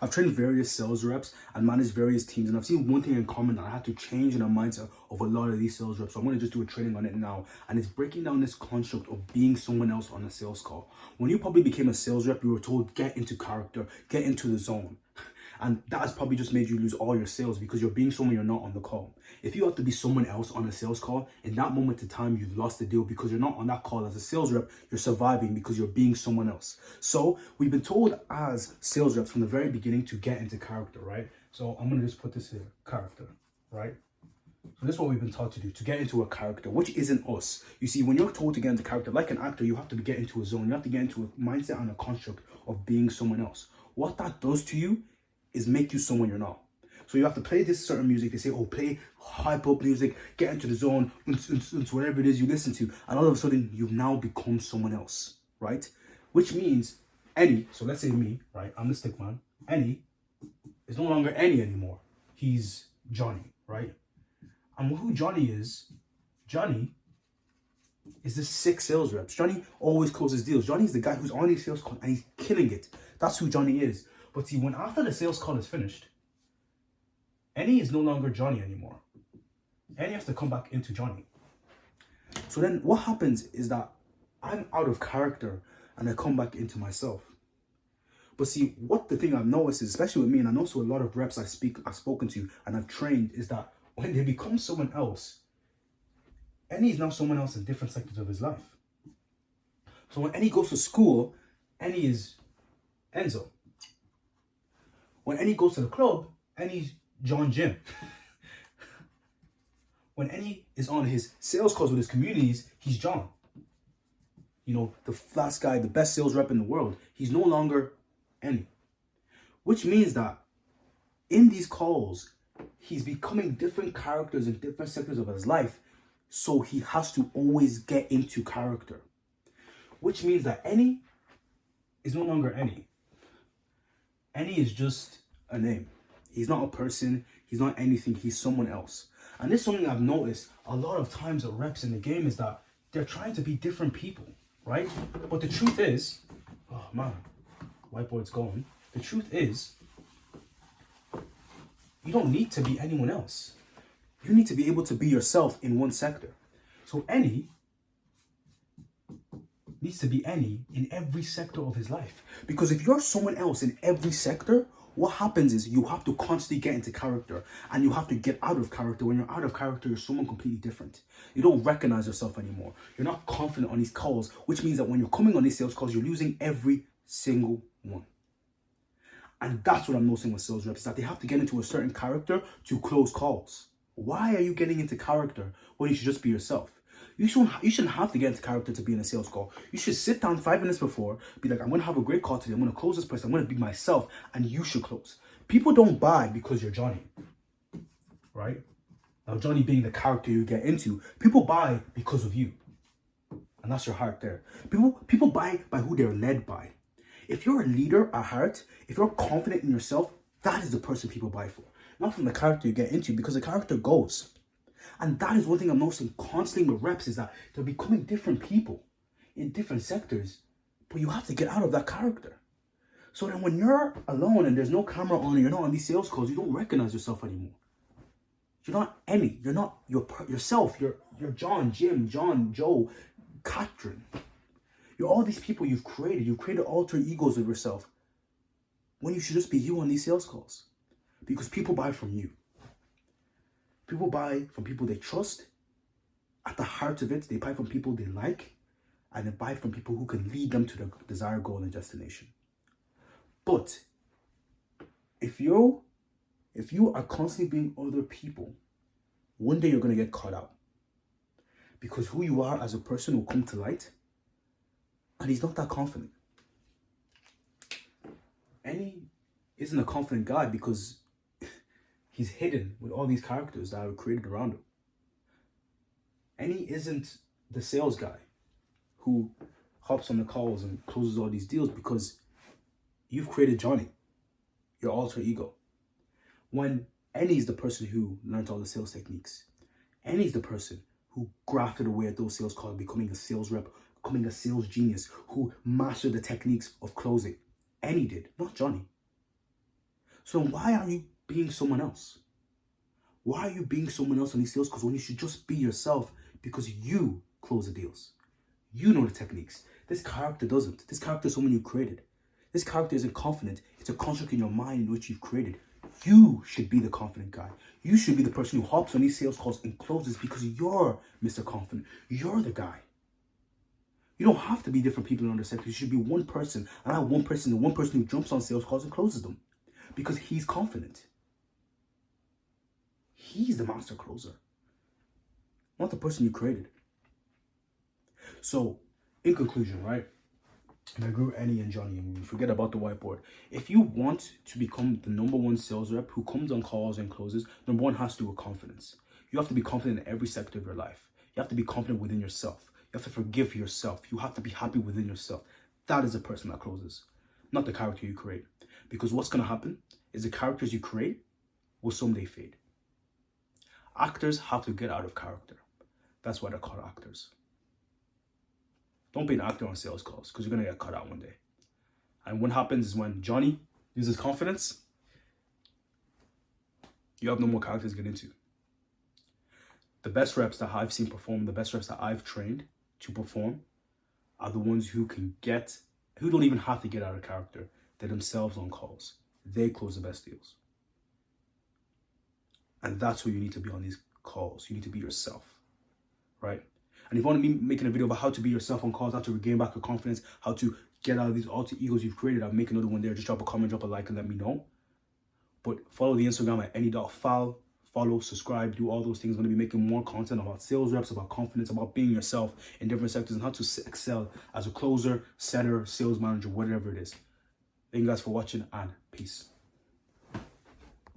I've trained various sales reps and managed various teams, and I've seen one thing in common that I had to change in the mindset of a lot of these sales reps. So I'm going to just do a training on it now, and it's breaking down this construct of being someone else on a sales call. When you probably became a sales rep, you were told, get into character, get into the zone. And that has probably just made you lose all your sales because you're being someone you're not on the call. If you have to be someone else on a sales call, in that moment in time, you've lost the deal because you're not on that call as a sales rep. You're surviving because you're being someone else. So we've been told as sales reps from the very beginning to get into character, right? So I'm going to just put this here, character, right? So this is what we've been taught to do, to get into a character, which isn't us. You see, when you're told to get into character, like an actor, you have to get into a zone. You have to get into a mindset and a construct of being someone else. What that does to you is make you someone you're not. So you have to play this certain music. They say, oh, play hype up music, get into the zone, whatever it is you listen to. And all of a sudden, you've now become someone else, right? Which means so let's say me, right? I'm the stick man. Is no longer anymore. He's Johnny, right? And who Johnny is the sick sales reps. Johnny always closes deals. Johnny's the guy who's on these sales calls and he's killing it. That's who Johnny is. But see, when after the sales call is finished, is no longer Johnny anymore. Has to come back into Johnny. So then what happens is that I'm out of character and I come back into myself. But see, what the thing I've noticed is, especially with me, and I know so a lot of reps I've spoken to and I've trained, is that when they become someone else, is now someone else in different sectors of his life. So when goes to school, is Enzo. When goes to the club, he's John Jim. When is on his sales calls with his communities, he's John. You know, the fast guy, the best sales rep in the world. He's no longer Which means that in these calls, he's becoming different characters in different sectors of his life. So he has to always get into character. Which means that is no longer is just a name. He's not a person. He's not anything. He's someone else. And this is something I've noticed a lot of times at reps in the game, is that they're trying to be different people, right? But the truth is, oh man, whiteboard's gone. The truth is, you don't need to be anyone else. You need to be able to be yourself in one sector. So needs to be in every sector of his life. Because if you're someone else in every sector, what happens is you have to constantly get into character and you have to get out of character. When you're out of character, you're someone completely different. You don't recognize yourself anymore. You're not confident on these calls, which means that when you're coming on these sales calls, you're losing every single one. And that's what I'm noticing with sales reps, is that they have to get into a certain character to close calls. Why are you getting into character when you should just be yourself? You shouldn't have to get into character to be in a sales call. You should sit down 5 minutes before, be like, I'm going to have a great call today. I'm going to close this person. I'm going to be myself, and you should close. People don't buy because you're Johnny, right? Now, Johnny being the character you get into, people buy because of you. And that's your heart there. People buy by who they're led by. If you're a leader at heart, if you're confident in yourself, that is the person people buy for. Not from the character you get into, because the character goes. And that is one thing I'm noticing constantly with reps, is that they're becoming different people in different sectors, but you have to get out of that character. So then when you're alone and there's no camera on and you're not on these sales calls, you don't recognize yourself anymore. You're not you're not yourself. You're John, Jim, John, Joe, Catherine. You're all these people you've created. You've created alter egos of yourself when you should just be you on these sales calls. Because people buy from you. People buy from people they trust. At the heart of it, they buy from people they like. And they buy from people who can lead them to their desired goal and destination. But if you are constantly being other people, one day you're going to get caught out. Because who you are as a person will come to light. And he's not that confident. And he isn't a confident guy because he's hidden with all these characters that are created around him. And he isn't the sales guy who hops on the calls and closes all these deals, because you've created Johnny, your alter ego. When Annie's the person who learned all the sales techniques. Annie's the person who grafted away at those sales calls, becoming a sales rep, becoming a sales genius, who mastered the techniques of closing. Annie did, not Johnny. So why are you being someone else? Why are you being someone else on these sales calls when you should just be yourself because you close the deals? You know the techniques. This character doesn't. This character is someone you created. This character isn't confident. It's a construct in your mind in which you've created. You should be the confident guy. You should be the person who hops on these sales calls and closes because you're Mr. Confident. You're the guy. You don't have to be different people in other sectors. You should be one person. And that one person, the one person who jumps on sales calls and closes them. Because he's confident. He's the master closer. Not the person you created. So, in conclusion, right? Magoo, Annie, and Johnny, and we forget about the whiteboard. If you want to become the number one sales rep who comes on calls and closes, number one has to do with confidence. You have to be confident in every sector of your life. You have to be confident within yourself. You have to forgive yourself. You have to be happy within yourself. That is the person that closes, not the character you create. Because what's going to happen is the characters you create will someday fade. Actors have to get out of character. That's why they're called actors. Don't be an actor on sales calls because you're going to get cut out one day. And what happens is when Johnny loses confidence, you have no more characters to get into. The best reps that I've seen perform, the best reps that I've trained to perform are the ones who don't even have to get out of character. They're themselves on calls. They close the best deals. And that's who you need to be on these calls. You need to be yourself, right? And if you want to be making a video about how to be yourself on calls, how to regain back your confidence, how to get out of these alter egos you've created, I'll make another one there. Just drop a comment, drop a like, and let me know. But follow the Instagram at any.file. Follow, subscribe, do all those things. I'm going to be making more content about sales reps, about confidence, about being yourself in different sectors, and how to excel as a closer, setter, sales manager, whatever it is. Thank you guys for watching, and peace.